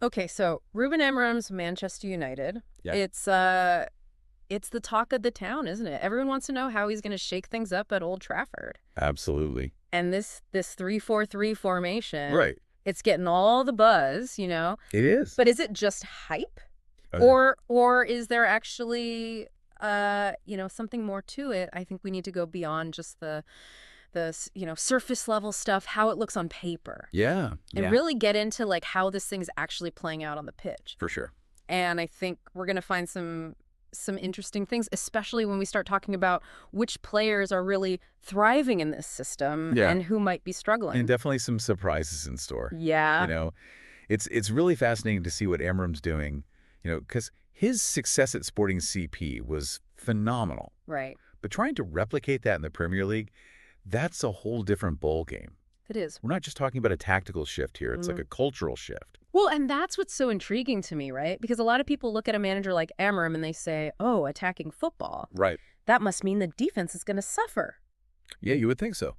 Okay, so Ruben Amorim's Manchester United. Yeah. It's the talk of the town, isn't it? Everyone wants to know how he's going to shake things up at Old Trafford. Absolutely. And this 3-4-3 formation, Right. it's getting all the buzz, you know. It is. But is it just hype? Okay. Or is there actually something more to it? I think we need to go beyond just the surface level stuff, how it looks on paper. Yeah. And really get into like how this thing's actually playing out on the pitch. For sure. And I think we're going to find some interesting things, especially when we start talking about which players are really thriving in this system and who might be struggling. And definitely some surprises in store. Yeah. It's really fascinating to see what Amorim's doing, because his success at Sporting CP was phenomenal. Right. But trying to replicate that in the Premier League, that's a whole different ball game. It is. We're not just talking about a tactical shift here. It's like a cultural shift. Well, and that's what's so intriguing to me, right? Because a lot of people look at a manager like Amorim and they say, oh, attacking football. Right. That must mean the defense is going to suffer. Yeah, you would think so.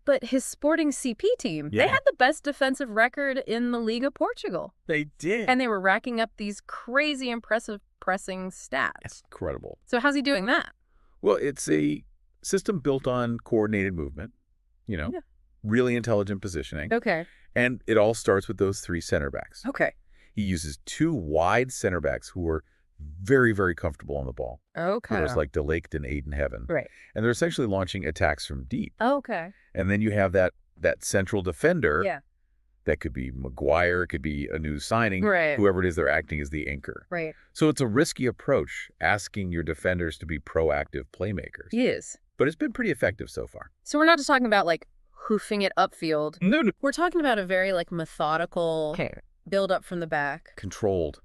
But his Sporting CP team, they had the best defensive record in the Liga Portugal. They did. And they were racking up these crazy impressive pressing stats. That's incredible. So how's he doing that? Well, it's a system built on coordinated movement, really intelligent positioning. Okay. And it all starts with those three center backs. Okay. He uses two wide center backs who are very, very comfortable on the ball. Okay. Players like De Ligt and Aiden Heaven. Right. And they're essentially launching attacks from deep. Okay. And then you have that central defender. Yeah. That could be Maguire, it could be a new signing. Right. Whoever it is, they're acting as the anchor. Right. So it's a risky approach, asking your defenders to be proactive playmakers. Yes. But it's been pretty effective so far. So we're not just talking about like hoofing it upfield. No. We're talking about a very like methodical build up from the back. Controlled.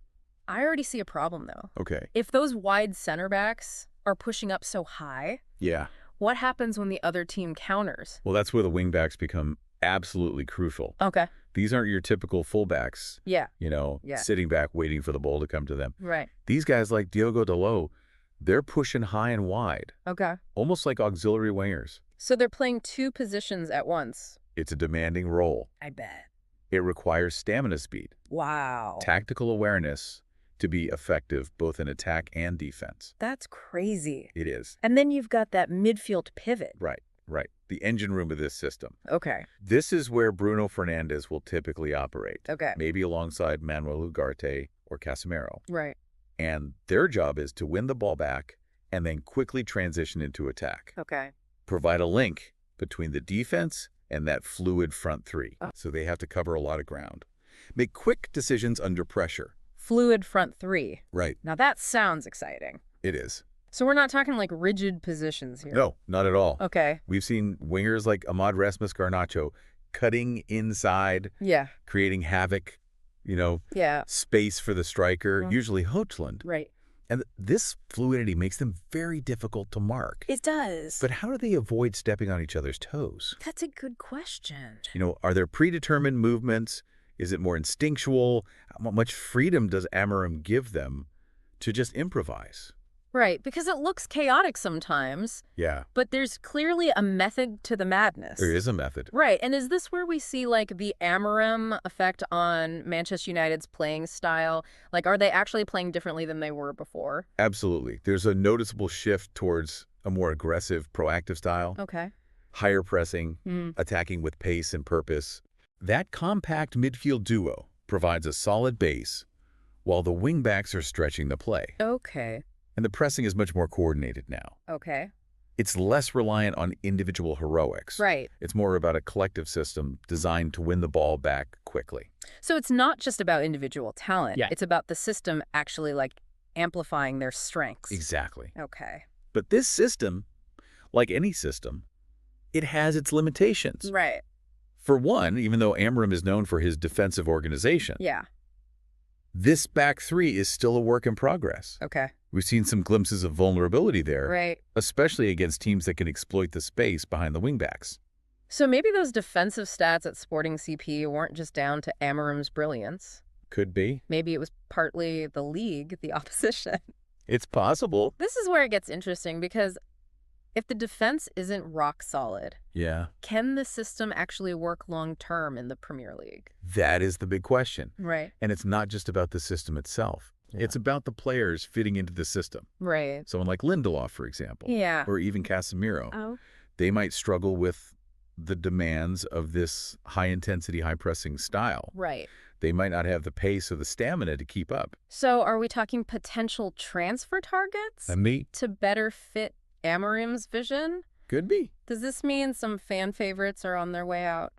I already see a problem though. Okay. If those wide center backs are pushing up so high, what happens when the other team counters? Well, that's where the wingbacks become absolutely crucial. Okay. These aren't your typical fullbacks, sitting back waiting for the ball to come to them. Right. These guys like Diogo Dalot, they're pushing high and wide. Okay. Almost like auxiliary wingers. So they're playing two positions at once. It's a demanding role. I bet. It requires stamina speed. Wow. Tactical awareness to be effective both in attack and defense. That's crazy. It is. And then you've got that midfield pivot. Right. The engine room of this system. Okay. This is where Bruno Fernandes will typically operate. Okay. Maybe alongside Manuel Ugarte or Casemiro. Right. And their job is to win the ball back and then quickly transition into attack. Okay. Provide a link between the defense and that fluid front three. So they have to cover a lot of ground. Make quick decisions under pressure. Fluid front three. Right. Now that sounds exciting. It is. So we're not talking like rigid positions here. No, not at all. Okay. We've seen wingers like Ahmad Rasmus Garnacho cutting inside, creating havoc, space for the striker, usually Højlund. Right. And this fluidity makes them very difficult to mark. It does. But how do they avoid stepping on each other's toes? That's a good question. Are there predetermined movements? Is it more instinctual? How much freedom does Amorim give them to just improvise? Right, because it looks chaotic sometimes. Yeah. But there's clearly a method to the madness. There is a method. Right, and is this where we see like the Amorim effect on Manchester United's playing style? Like, are they actually playing differently than they were before? Absolutely. There's a noticeable shift towards a more aggressive, proactive style. Okay. Higher pressing, attacking with pace and purpose. That compact midfield duo provides a solid base, while the wingbacks are stretching the play. Okay. And the pressing is much more coordinated now. Okay. It's less reliant on individual heroics. Right. It's more about a collective system designed to win the ball back quickly. So it's not just about individual talent. Yeah. It's about the system actually like amplifying their strengths. Exactly. Okay. But this system, like any system, it has its limitations. Right. For one, even though Amorim is known for his defensive organization, this back three is still a work in progress. Okay. We've seen some glimpses of vulnerability there, Right. especially against teams that can exploit the space behind the wingbacks. So maybe those defensive stats at Sporting CP weren't just down to Amorim's brilliance. Could be. Maybe it was partly the league, the opposition. It's possible. This is where it gets interesting because If the defense isn't rock solid, Yeah. can the system actually work long-term in the Premier League? That is the big question. Right. And it's not just about the system itself. Yeah. It's about the players fitting into the system. Right. Someone like Lindelof, for example. Yeah. Or even Casemiro. Oh. They might struggle with the demands of this high-intensity, high-pressing style. Right. They might not have the pace or the stamina to keep up. So are we talking potential transfer targets to better fit Amorim's vision? Could be. Does this mean some fan favorites are on their way out?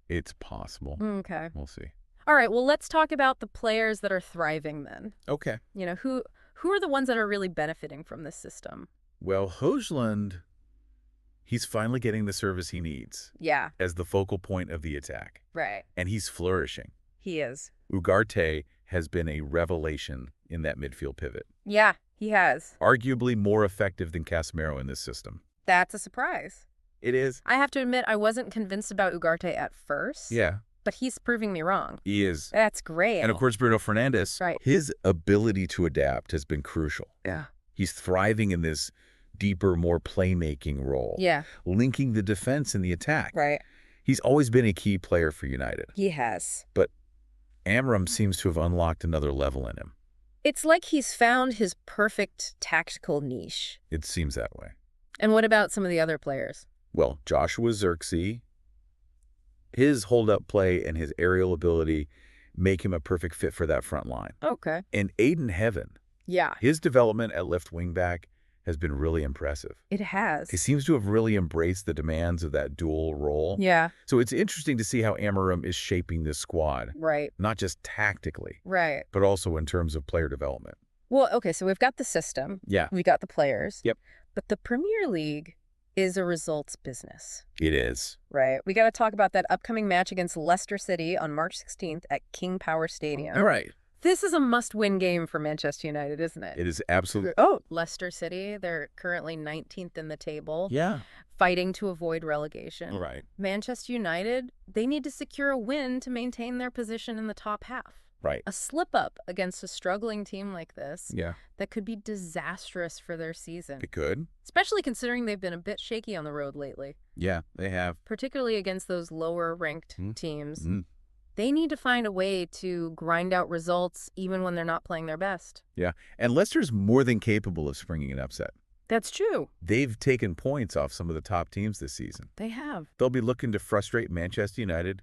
It's possible. Okay. We'll see. All right, well, let's talk about the players that are thriving then. Okay. You know, who are the ones that are really benefiting from this system? Well, Højlund, he's finally getting the service he needs. Yeah. As the focal point of the attack. Right. And he's flourishing. He is. Ugarte has been a revelation in that midfield pivot. Yeah, he has. Arguably more effective than Casemiro in this system. That's a surprise. It is. I have to admit, I wasn't convinced about Ugarte at first. Yeah. But he's proving me wrong. He is. That's great. And of course, Bruno Fernandes, right. His ability to adapt has been crucial. Yeah. He's thriving in this deeper, more playmaking role. Yeah. Linking the defense and the attack. Right. He's always been a key player for United. He has. But Amorim seems to have unlocked another level in him. It's like he's found his perfect tactical niche. It seems that way. And what about some of the other players? Well, Joshua Zirkzee, his hold-up play and his aerial ability make him a perfect fit for that front line. Okay. And Aiden Heaven, yeah, his development at left wing-back has been really impressive. It has. He seems to have really embraced the demands of that dual role. Yeah. So it's interesting to see how Amorim is shaping this squad. Right. Not just tactically. Right. But also in terms of player development. Well, okay, so we've got the system. Yeah. We got the players. Yep. But the Premier League is a results business. It is. Right. We got to talk about that upcoming match against Leicester City on March 16th at King Power Stadium. All right. This is a must-win game for Manchester United, isn't it? It is absolutely. Oh, Leicester City, they're currently 19th in the table. Yeah. Fighting to avoid relegation. Right. Manchester United, they need to secure a win to maintain their position in the top half. Right. A slip-up against a struggling team like this Yeah. that could be disastrous for their season. It could. Especially considering they've been a bit shaky on the road lately. Yeah, they have. Particularly against those lower-ranked teams. Mm. They need to find a way to grind out results even when they're not playing their best. Yeah. And Leicester's more than capable of springing an upset. That's true. They've taken points off some of the top teams this season. They have. They'll be looking to frustrate Manchester United,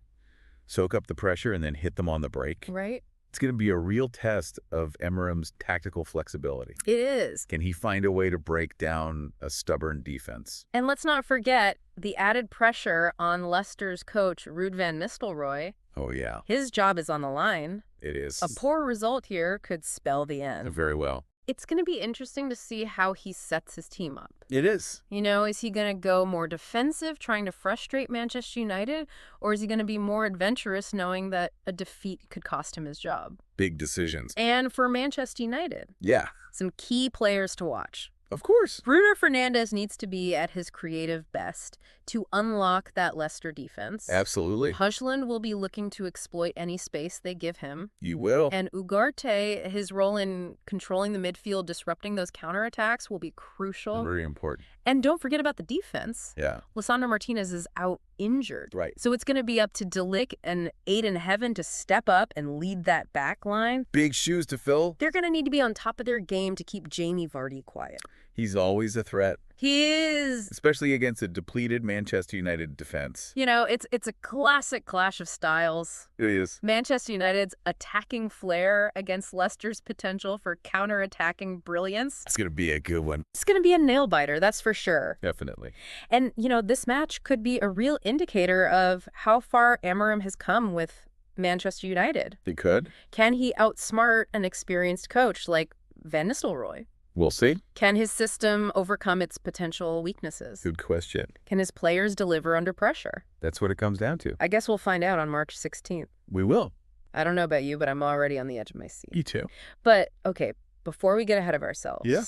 soak up the pressure, and then hit them on the break. Right. It's going to be a real test of Amorim's tactical flexibility. It is. Can he find a way to break down a stubborn defense? And let's not forget the added pressure on Leicester's coach, Ruud van Nistelrooy. Oh, yeah. His job is on the line. It is. A poor result here could spell the end. Very well. It's going to be interesting to see how he sets his team up. It is. You know, is he going to go more defensive, trying to frustrate Manchester United? Or is he going to be more adventurous, knowing that a defeat could cost him his job? Big decisions. And for Manchester United, Yeah. some key players to watch. Of course. Bruno Fernandes needs to be at his creative best to unlock that Leicester defense. Absolutely. Højlund will be looking to exploit any space they give him. You will. And Ugarte, his role in controlling the midfield, disrupting those counterattacks will be crucial. Very important. And don't forget about the defense. Yeah. Lisandro Martínez is out injured. Right. So it's going to be up to De Ligt and Aiden Heaven to step up and lead that back line. Big shoes to fill. They're going to need to be on top of their game to keep Jamie Vardy quiet. He's always a threat. He is. Especially against a depleted Manchester United defense. You know, it's a classic clash of styles. It is. Manchester United's attacking flair against Leicester's potential for counter-attacking brilliance. It's going to be a good one. It's going to be a nail-biter, that's for sure. Definitely. And, you know, this match could be a real indicator of how far Amorim has come with Manchester United. They could. Can he outsmart an experienced coach like Van Nistelrooy? We'll see. Can his system overcome its potential weaknesses? Good question. Can his players deliver under pressure? That's what it comes down to. I guess we'll find out on March 16th. We will. I don't know about you, but I'm already on the edge of my seat. You too. But, okay, before we get ahead of ourselves, Yeah.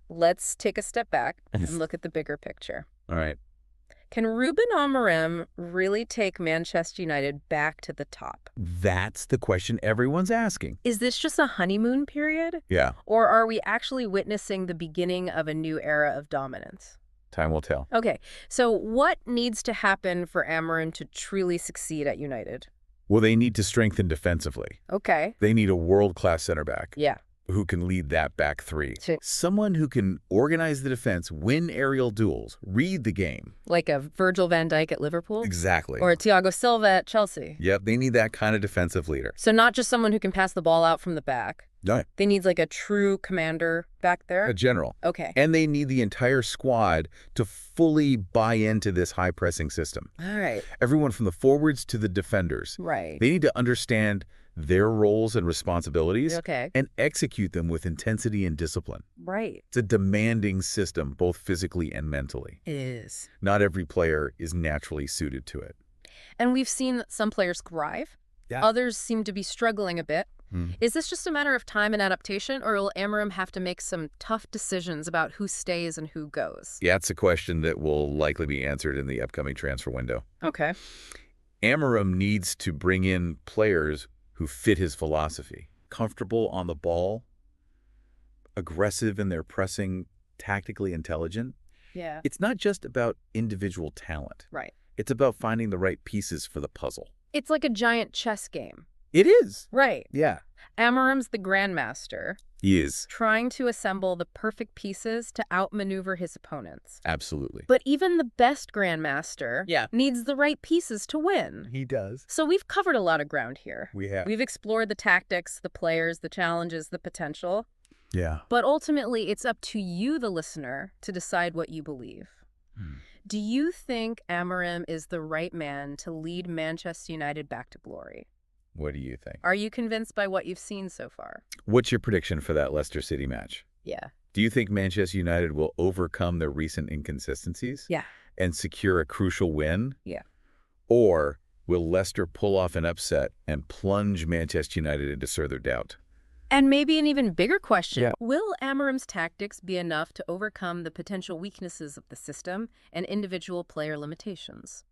let's take a step back and look at the bigger picture. All right. Can Ruben Amorim really take Manchester United back to the top? That's the question everyone's asking. Is this just a honeymoon period? Yeah. Or are we actually witnessing the beginning of a new era of dominance? Time will tell. Okay, so what needs to happen for Amorim to truly succeed at United? Well, they need to strengthen defensively. Okay. They need a world-class center back Yeah. who can lead that back three. Sure. Someone who can organize the defense, win aerial duels, read the game. Like a Virgil van Dijk at Liverpool? Exactly. Or a Thiago Silva at Chelsea? Yep, they need that kind of defensive leader. So not just someone who can pass the ball out from the back. No, They need like a true commander back there? a general. Okay. And they need the entire squad to fully buy into this high-pressing system. All right. Everyone from the forwards to the defenders. Right. They need to understand their roles and responsibilities Okay. and execute them with intensity and discipline. Right. It's a demanding system, both physically and mentally. It is. Not every player is naturally suited to it. And we've seen that some players thrive. Yeah. Others seem to be struggling a bit. Hmm. Is this just a matter of time and adaptation, or will Amorim have to make some tough decisions about who stays and who goes? Yeah, it's a question that will likely be answered in the upcoming transfer window. Okay. Amorim needs to bring in players who fit his philosophy. Comfortable on the ball, aggressive in their pressing, tactically intelligent. Yeah. It's not just about individual talent. Right. It's about finding the right pieces for the puzzle. It's like a giant chess game. It is. Right. Yeah. Amorim's the grandmaster, He is. trying to assemble the perfect pieces to outmaneuver his opponents. Absolutely. But even the best grandmaster Yeah. needs the right pieces to win. He does. So we've covered a lot of ground here. We have. We've explored the tactics, the players, the challenges, the potential. Yeah. But ultimately, it's up to you, the listener, to decide what you believe. Do you think Amorim is the right man to lead Manchester United back to glory? What do you think? Are you convinced by what you've seen so far? What's your prediction for that Leicester City match? Yeah. Do you think Manchester United will overcome their recent inconsistencies? Yeah. And secure a crucial win? Yeah. Or will Leicester pull off an upset and plunge Manchester United into further doubt? And maybe an even bigger question. Yeah. Will Amorim's tactics be enough to overcome the potential weaknesses of the system and individual player limitations?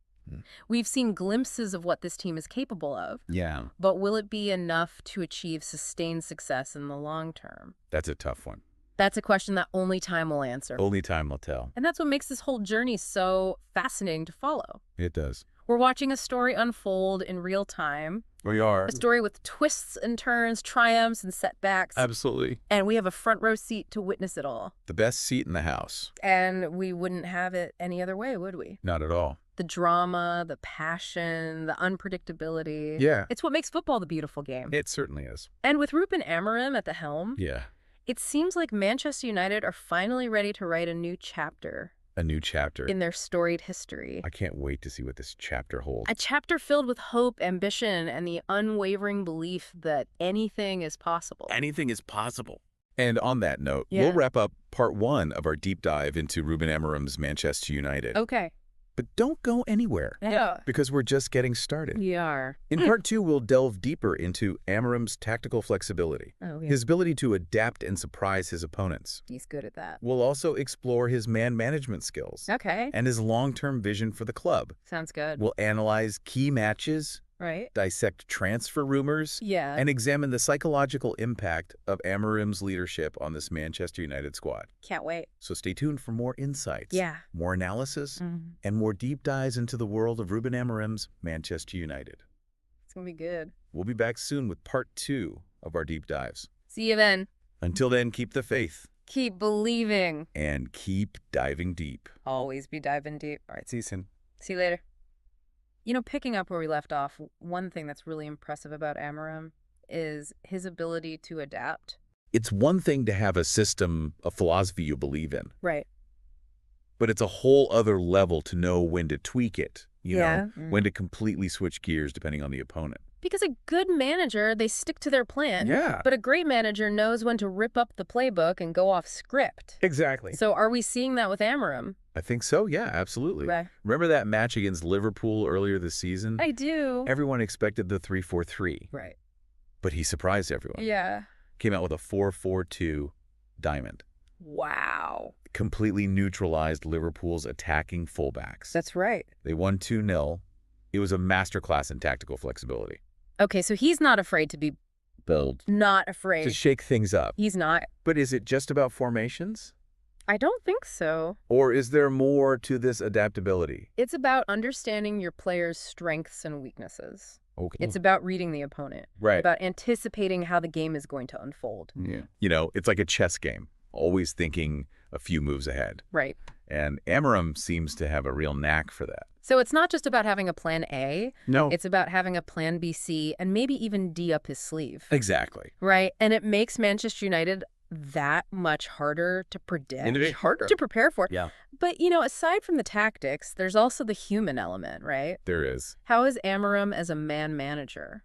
We've seen glimpses of what this team is capable of, Yeah. but will it be enough to achieve sustained success in the long term? That's a tough one. That's a question that only time will answer. Only time will tell. And that's what makes this whole journey so fascinating to follow. It does. We're watching a story unfold in real time, We are. a story with twists and turns, triumphs and setbacks, Absolutely. and we have a front row seat to witness it all. The best seat in the house. And we wouldn't have it any other way, would we? Not at all. The drama, the passion, the unpredictability. Yeah. It's what makes football the beautiful game. It certainly is. And with Ruben Amorim at the helm, Yeah. it seems like Manchester United are finally ready to write a new chapter A new chapter. in their storied history. I can't wait to see what this chapter holds. A chapter filled with hope, ambition, and the unwavering belief that anything is possible. Anything is possible. And on that note, Yeah. we'll wrap up part 1 of our deep dive into Ruben Amorim's Manchester United. Okay. But don't go anywhere, Yeah. because we're just getting started. We are. In part 2, we'll delve deeper into Amorim's tactical flexibility, Oh, yeah. his ability to adapt and surprise his opponents. He's good at that. We'll also explore his man management skills Okay. and his long-term vision for the club. Sounds good. We'll analyze key matches, Right? dissect transfer rumors, Yeah. and examine the psychological impact of Amorim's leadership on this Manchester United squad. Can't wait. So stay tuned for more insights, Yeah. more analysis, Mhm. and more deep dives into the world of Ruben Amorim's Manchester United. It's going to be good. We'll be back soon with part 2 of our deep dives. See you then. Until then, keep the faith Keep believing. and keep diving deep. Always be diving deep. All right, see you soon. See you later. You know, picking up where we left off, one thing that's really impressive about Amorim is his ability to adapt. It's one thing to have a system, a philosophy you believe in, Right. but it's a whole other level to know when to tweak it, you Yeah. know, when to completely switch gears depending on the opponent. Because a good manager, they stick to their plan. Yeah. But a great manager knows when to rip up the playbook and go off script. Exactly. So are we seeing that with Amorim? I think so, yeah, absolutely. Right. Remember that match against Liverpool earlier this season? I do. Everyone expected the 3-4-3, Right. but he surprised everyone. Yeah. Came out with a 4-4-2 diamond. Wow. Completely neutralized Liverpool's attacking fullbacks. That's right. They won 2-0. It was a masterclass in tactical flexibility. Okay, so he's not afraid to be Build. not afraid. To shake things up. He's not. But is it just about formations? I don't think so. Or is there more to this adaptability? It's about understanding your players' strengths and weaknesses. Okay. It's about reading the opponent. Right. About anticipating how the game is going to unfold. Yeah. You know, it's like a chess game, always thinking a few moves ahead. Right. And Amorim seems to have a real knack for that. So it's not just about having a plan A. No. It's about having a plan B, C, and maybe even D up his sleeve. Exactly. Right. And it makes Manchester United that much harder to predict. And it's harder to prepare for. Yeah. But, you know, aside from the tactics, there's also the human element, right? There is. How is Amorim as a man manager?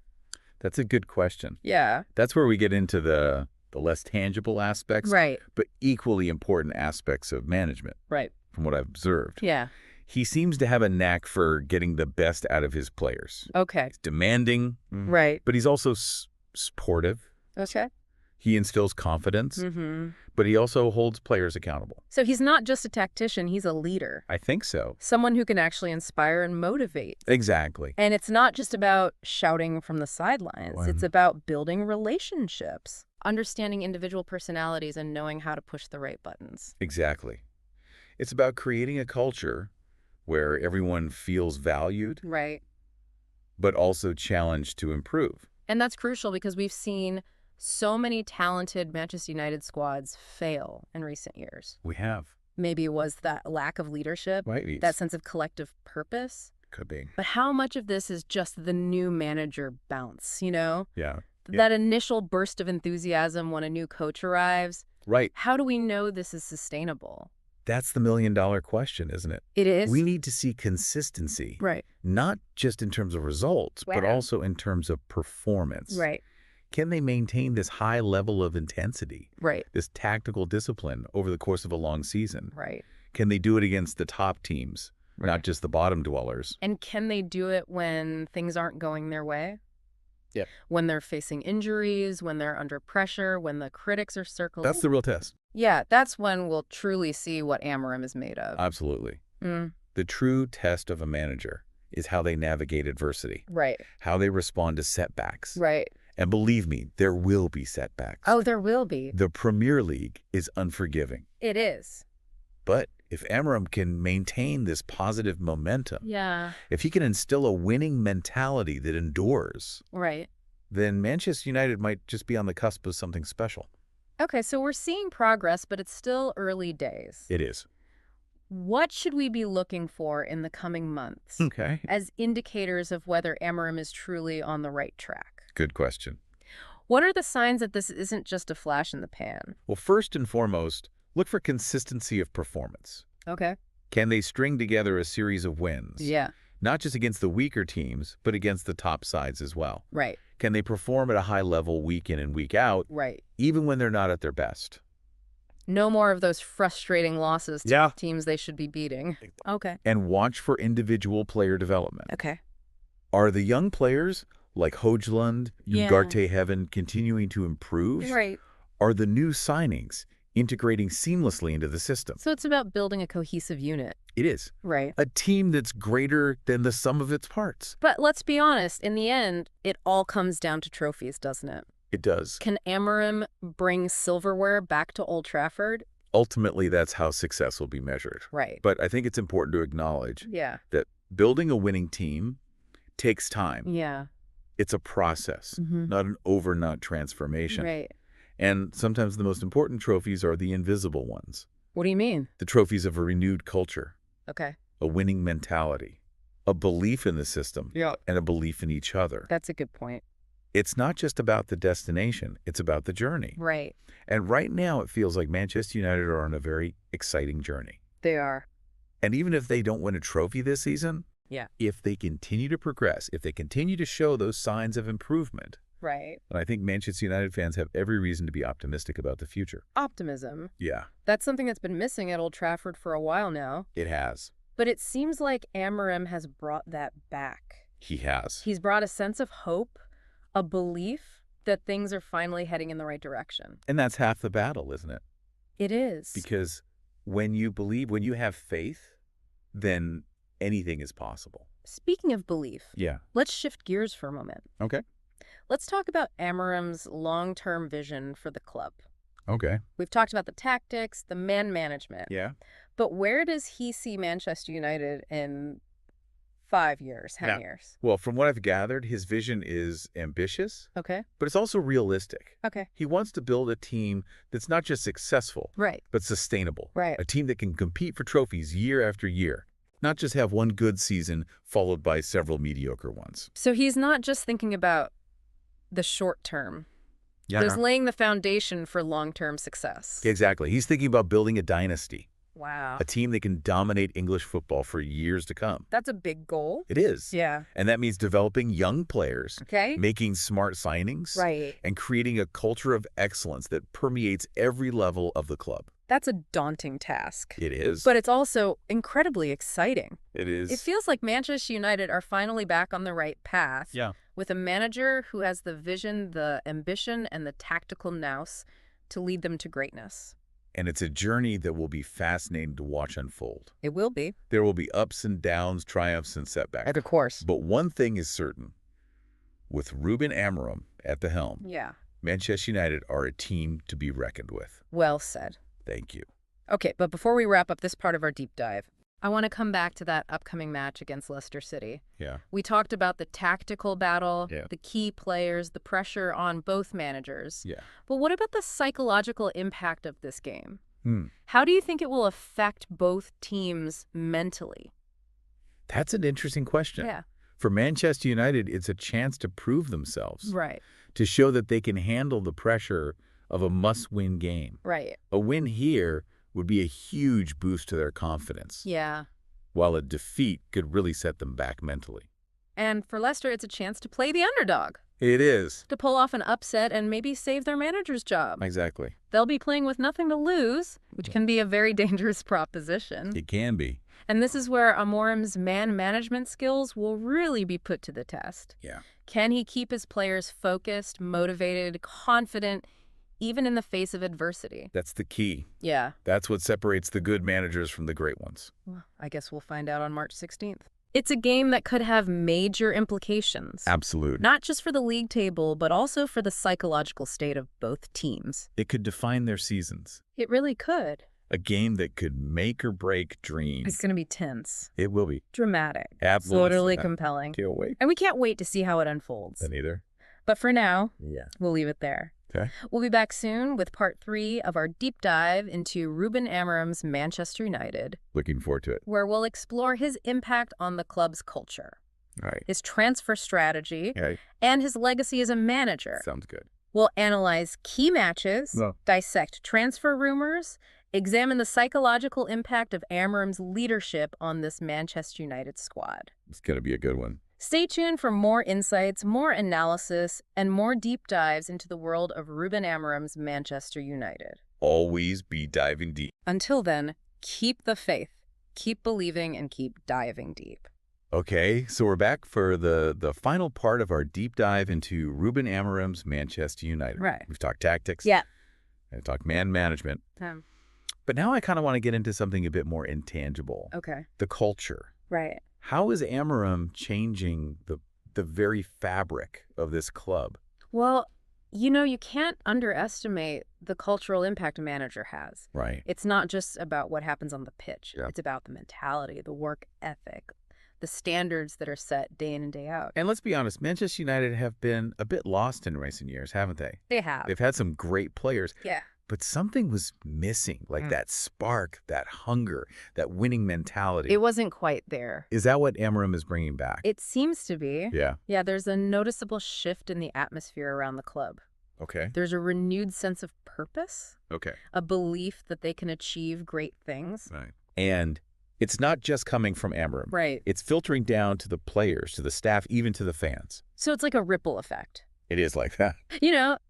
That's a good question. Yeah. That's where we get into the less tangible aspects, Right. but equally important aspects of management, Right. from what I've observed. Yeah. He seems to have a knack for getting the best out of his players. Okay. He's demanding, Right. but he's also supportive. Okay. He instills confidence, Mm-hmm. but he also holds players accountable. So he's not just a tactician, he's a leader. I think so. Someone who can actually inspire and motivate. Exactly. And it's not just about shouting from the sidelines. Wow. It's about building relationships, understanding individual personalities, and knowing how to push the right buttons. Exactly. It's about creating a culture where everyone feels valued, Right. but also challenged to improve. And that's crucial because we've seen so many talented Manchester United squads fail in recent years. We have. Maybe it was that lack of leadership, Right. that sense of collective purpose. Could be. But how much of this is just the new manager bounce, you know? Yeah. That initial burst of enthusiasm when a new coach arrives. Right. How do we know this is sustainable? That's the million-dollar question, isn't it? It is. We need to see consistency, Right. not just in terms of results, but Wow. also in terms of performance. Right. Can they maintain this high level of intensity, Right. this tactical discipline over the course of a long season? Right. Can they do it against the top teams, not just the bottom dwellers? And can they do it when things aren't going their way? Yeah. When they're facing injuries, when they're under pressure, when the critics are circling. That's the real test. Yeah, that's when we'll truly see what Amorim is made of. Absolutely. Mm, The true test of a manager is how they navigate adversity, right. how they respond to setbacks. Right. And believe me, there will be setbacks. Oh, there will be. The Premier League is unforgiving. It is. But if Amorim can maintain this positive momentum, Yeah. if he can instill a winning mentality that endures, Right. then Manchester United might just be on the cusp of something special. Okay, so we're seeing progress, but it's still early days. It is. What should we be looking for in the coming months Okay. as indicators of whether Amorim is truly on the right track? Good question. What are the signs that this isn't just a flash in the pan? Well, first and foremost, look for consistency of performance. Okay. Can they string together a series of wins? Yeah. Not just against the weaker teams, but against the top sides as well. Right. Can they perform at a high level week in and week out, Right. even when they're not at their best? No more of those frustrating losses to Yeah. teams they should be beating. Okay. And watch for individual player development. Okay. Are the young players like Højlund, Yeah. Ugarte Heaven continuing to improve? Right. Are the new signings integrating seamlessly into the system? So it's about building a cohesive unit. It is. Right. A team that's greater than the sum of its parts. But let's be honest, in the end, it all comes down to trophies, doesn't it? It does. Can Amorim bring silverware back to Old Trafford? Ultimately, that's how success will be measured. Right. But I think it's important to acknowledge Yeah. that building a winning team takes time. Yeah. It's a process, not an overnight transformation. Right. And sometimes the most important trophies are the invisible ones. What do you mean? The trophies of a renewed culture, Okay. a winning mentality, a belief in the system, Yeah. and a belief in each other. That's a good point. It's not just about the destination, it's about the journey. Right. And right now it feels like Manchester United are on a very exciting journey. They are. And even if they don't win a trophy this season, Yeah. if they continue to progress, if they continue to show those signs of improvement, Right. then I think Manchester United fans have every reason to be optimistic about the future. Optimism. Yeah, That's something that's been missing at Old Trafford for a while now. it has. But it seems like Amorim has brought that back. He has. He's brought a sense of hope, a belief that things are finally heading in the right direction. And that's half the battle, isn't it? It is. Because when you believe, when you have faith, then anything is possible. Speaking of belief, Yeah. let's shift gears for a moment. Okay. Let's talk about Amorim's long-term vision for the club. Okay. We've talked about the tactics, the man management. Yeah. But where does he see Manchester United in 5 years, 10 Yeah. years? Well, from what I've gathered, his vision is ambitious, Okay. but it's also realistic. Okay. He wants to build a team that's not just successful, Right. but sustainable. Right. A team that can compete for trophies year after year, not just have one good season followed by several mediocre ones. So he's not just thinking about the short term. Yeah. There's laying the foundation for long-term success. Exactly. He's thinking about building a dynasty, Wow. a team that can dominate English football for years to come. That's a big goal. It is. Yeah. And that means developing young players, Okay. making smart signings, Right. and creating a culture of excellence that permeates every level of the club. That's a daunting task. It is. But it's also incredibly exciting. It is. It feels like Manchester United are finally back on the right path. Yeah. With a manager who has the vision, the ambition, and the tactical nous to lead them to greatness. And it's a journey that will be fascinating to watch unfold. It will be. There will be ups and downs, triumphs and setbacks. Of course. But one thing is certain. With Ruben Amorim at the helm, Yeah. Manchester United are a team to be reckoned with. Well said. Thank you. Okay, but before we wrap up this part of our deep dive, I want to come back to that upcoming match against Leicester City. Yeah. We talked about the tactical battle, Yeah. the key players, the pressure on both managers. Yeah. But what about the psychological impact of this game? Hmm. How do you think it will affect both teams mentally? That's an interesting question. Yeah. For Manchester United, it's a chance to prove themselves, Right. to show that they can handle the pressure of a must-win game. Right. A win here would be a huge boost to their confidence, Yeah. while a defeat could really set them back mentally. And for Leicester, it's a chance to play the underdog, It is. to pull off an upset and maybe save their manager's job. Exactly. They'll be playing with nothing to lose, which can be a very dangerous proposition. It can be. And this is where Amorim's man management skills will really be put to the test. Yeah. Can he keep his players focused, motivated, confident, even in the face of adversity? That's the key. Yeah. That's what separates the good managers from the great ones. Well, I guess we'll find out on March 16th. It's a game that could have major implications. Absolute. Not just for the league table, but also for the psychological state of both teams. It could define their seasons. It really could. A game that could make or break dreams. It's going to be tense, It will be. dramatic, Absolutely. totally compelling. Can't wait. And we can't wait to see how it unfolds. Then either. But for now, Yeah. we'll leave it there. Okay. We'll be back soon with part 3 of our deep dive into Ruben Amorim's Manchester United, Looking forward to it. where we'll explore his impact on the club's culture, All right. his transfer strategy, Okay. and his legacy as a manager. Sounds good. We'll analyze key matches, No. dissect transfer rumors, examine the psychological impact of Amorim's leadership on this Manchester United squad. It's going to be a good one. Stay tuned for more insights, more analysis, and more deep dives into the world of Ruben Amorim's Manchester United. Always be diving deep. Until then, keep the faith, keep believing, and keep diving deep. Okay, so we're back for the final part of our deep dive into Ruben Amorim's Manchester United. Right. We've talked tactics. Yeah. We've talked man management. But now I kind of want to get into something a bit more intangible. Okay. The culture. Right. How is Amorim changing the very fabric of this club? Well, you can't underestimate the cultural impact a manager has. Right. It's not just about what happens on the pitch. Yeah. It's about the mentality, the work ethic, the standards that are set day in and day out. And let's be honest, Manchester United have been a bit lost in recent years, haven't they? They have. They've had some great players. Yeah. But something was missing, like that spark, that hunger, that winning mentality. It wasn't quite there. Is that what Amorim is bringing back? It seems to be. Yeah. Yeah, there's a noticeable shift in the atmosphere around the club. Okay. There's a renewed sense of purpose, Okay. a belief that they can achieve great things. Right. And it's not just coming from Amorim. Right. It's filtering down to the players, to the staff, even to the fans. So it's like a ripple effect. It is like that.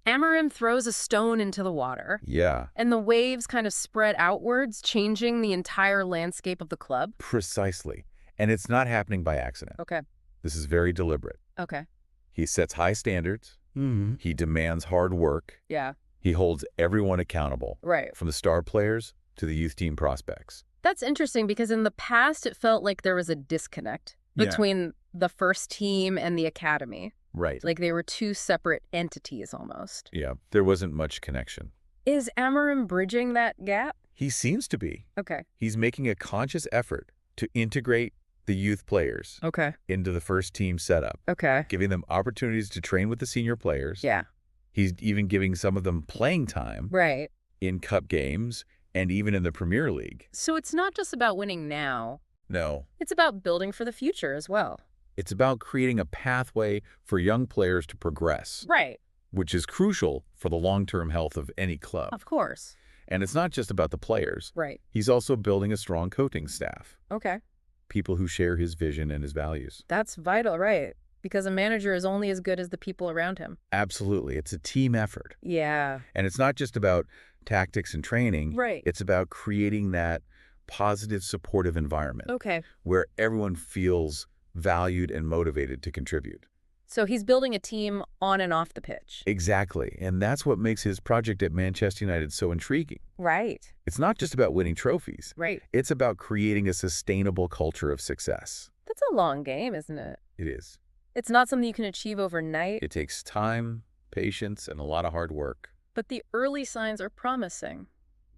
Amorim throws a stone into the water, Yeah. and the waves kind of spread outwards, changing the entire landscape of the club. Precisely. And it's not happening by accident. Okay. This is very deliberate. Okay. He sets high standards. Mm-hmm. He demands hard work. Yeah. He holds everyone accountable, Right. from the star players to the youth team prospects. That's interesting because in the past, it felt like there was a disconnect between the first team and the academy. Right. Like they were two separate entities almost. Yeah. There wasn't much connection. Is Amorim bridging that gap? He seems to be. Okay. He's making a conscious effort to integrate the youth players Okay. into the first team setup, Okay. giving them opportunities to train with the senior players. Yeah. He's even giving some of them playing time Right. in cup games and even in the Premier League. So it's not just about winning now. No, It's about building for the future as well. it's about creating a pathway for young players to progress, Right. which is crucial for the long-term health of any club. Of course. And it's not just about the players. Right. He's also building a strong coaching staff, Okay. people who share his vision and his values. That's vital, right? Because a manager is only as good as the people around him. Absolutely. It's a team effort. Yeah. And it's not just about tactics and training. Right. It's about creating that positive, supportive environment Okay. where everyone feels valued and motivated to contribute. So he's building a team on and off the pitch. Exactly. And that's what makes his project at Manchester United so intriguing. Right. It's not just about winning trophies. Right. It's about creating a sustainable culture of success. That's a long game, isn't it? It is. It's not something you can achieve overnight, It takes time, patience, and a lot of hard work. but the early signs are promising.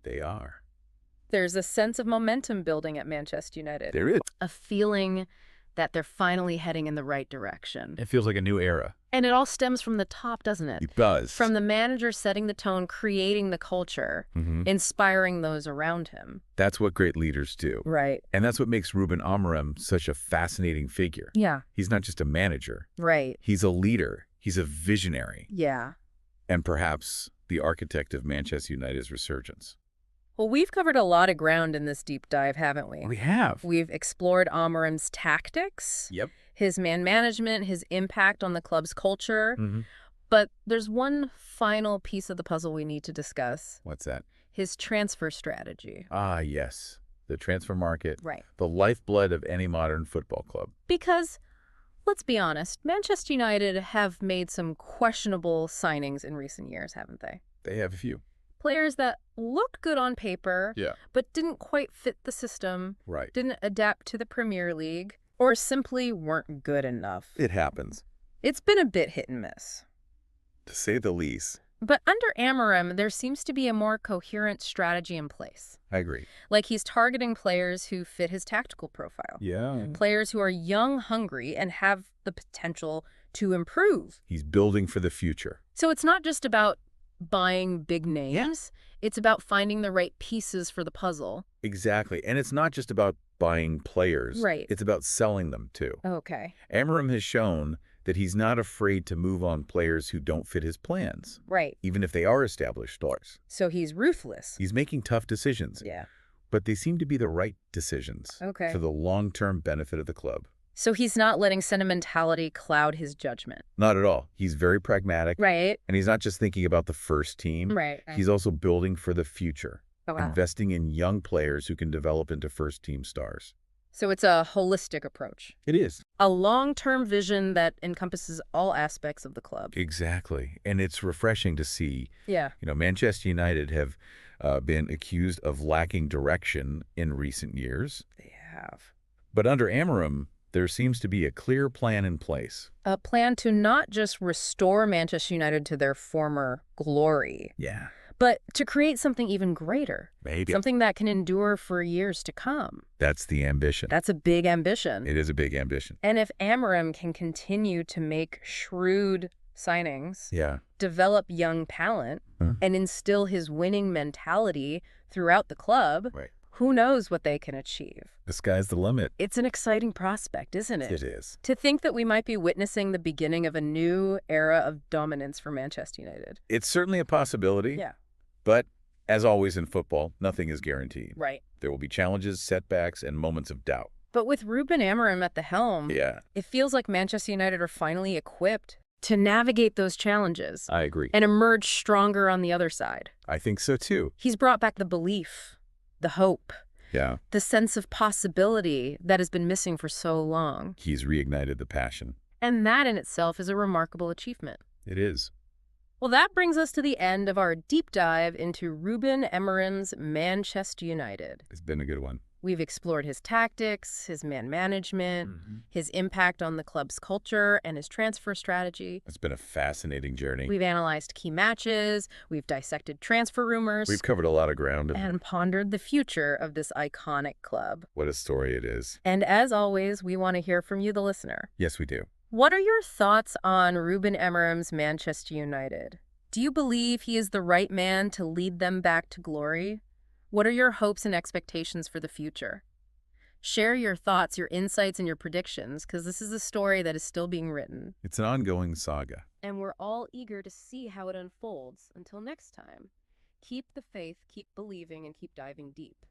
They are. There's a sense of momentum building at Manchester United. There is. A feeling that they're finally heading in the right direction. It feels like a new era. And it all stems from the top, doesn't it? It does. From the manager setting the tone, creating the culture, inspiring those around him. That's what great leaders do. Right. And that's what makes Ruben Amorim such a fascinating figure. Yeah. He's not just a manager. Right. He's a leader. He's a visionary. Yeah. And perhaps the architect of Manchester United's resurgence. Well, we've covered a lot of ground in this deep dive, haven't we? We have. We've explored Amorim's tactics, Yep. his man management, his impact on the club's culture. Mm-hmm. But there's one final piece of the puzzle we need to discuss. What's that? His transfer strategy. Ah, yes. The transfer market. Right. The lifeblood of any modern football club. Because, let's be honest, Manchester United have made some questionable signings in recent years, haven't they? They have a few. Players that looked good on paper, Yeah. but didn't quite fit the system, Right. didn't adapt to the Premier League, or simply weren't good enough. It happens, It's been a bit hit and miss. to say the least. But under Amorim, there seems to be a more coherent strategy in place. I agree. Like he's targeting players who fit his tactical profile. Yeah. Players who are young, hungry, and have the potential to improve. He's building for the future. So it's not just about buying big names. It's about finding the right pieces for the puzzle. Exactly. And it's not just about buying players. Right. It's about selling them, too. Okay. Amorim has shown that he's not afraid to move on players who don't fit his plans, Right. even if they are established stars. So he's ruthless. He's making tough decisions, Yeah. but they seem to be the right decisions Okay. for the long-term benefit of the club. So he's not letting sentimentality cloud his judgment. Not at all. He's very pragmatic, Right. and he's not just thinking about the first team. Right. He's also building for the future, Oh, wow. investing in young players who can develop into first-team stars. So it's a holistic approach. It is. A long-term vision that encompasses all aspects of the club. Exactly. And it's refreshing to see, Yeah. Manchester United have been accused of lacking direction in recent years. They have. But under Amorim, there seems to be a clear plan in place. A plan to not just restore Manchester United to their former glory, Yeah. but to create something even greater. Maybe. Something that can endure for years to come. That's the ambition. That's a big ambition. It is a big ambition. And if Amorim can continue to make shrewd signings, Yeah. develop young talent, and instill his winning mentality throughout the club, Right. who knows what they can achieve. The sky's the limit. It's an exciting prospect, isn't it? It is. To think that we might be witnessing the beginning of a new era of dominance for Manchester United. It's certainly a possibility. Yeah. But as always in football, nothing is guaranteed. Right. There will be challenges, setbacks, and moments of doubt. But with Ruben Amorim at the helm, Yeah. it feels like Manchester United are finally equipped to navigate those challenges I agree. and emerge stronger on the other side. I think so too. He's brought back the belief, the hope, Yeah. the sense of possibility that has been missing for so long. He's reignited the passion. And that in itself is a remarkable achievement. It is. Well, that brings us to the end of our deep dive into Ruben Amorim's Manchester United. It's been a good one. We've explored his tactics, his man management, Mm-hmm. his impact on the club's culture, and his transfer strategy. It's been a fascinating journey. We've analyzed key matches, we've dissected transfer rumors, We've covered a lot of ground, and pondered the future of this iconic club. what a story it is. And as always, we want to hear from you, the listener. Yes, we do. What are your thoughts on Ruben Amorim's Manchester United? Do you believe he is the right man to lead them back to glory? What are your hopes and expectations for the future? Share your thoughts, your insights, and your predictions, because this is a story that is still being written. It's an ongoing saga. And we're all eager to see how it unfolds. Until next time, keep the faith, keep believing, and keep diving deep.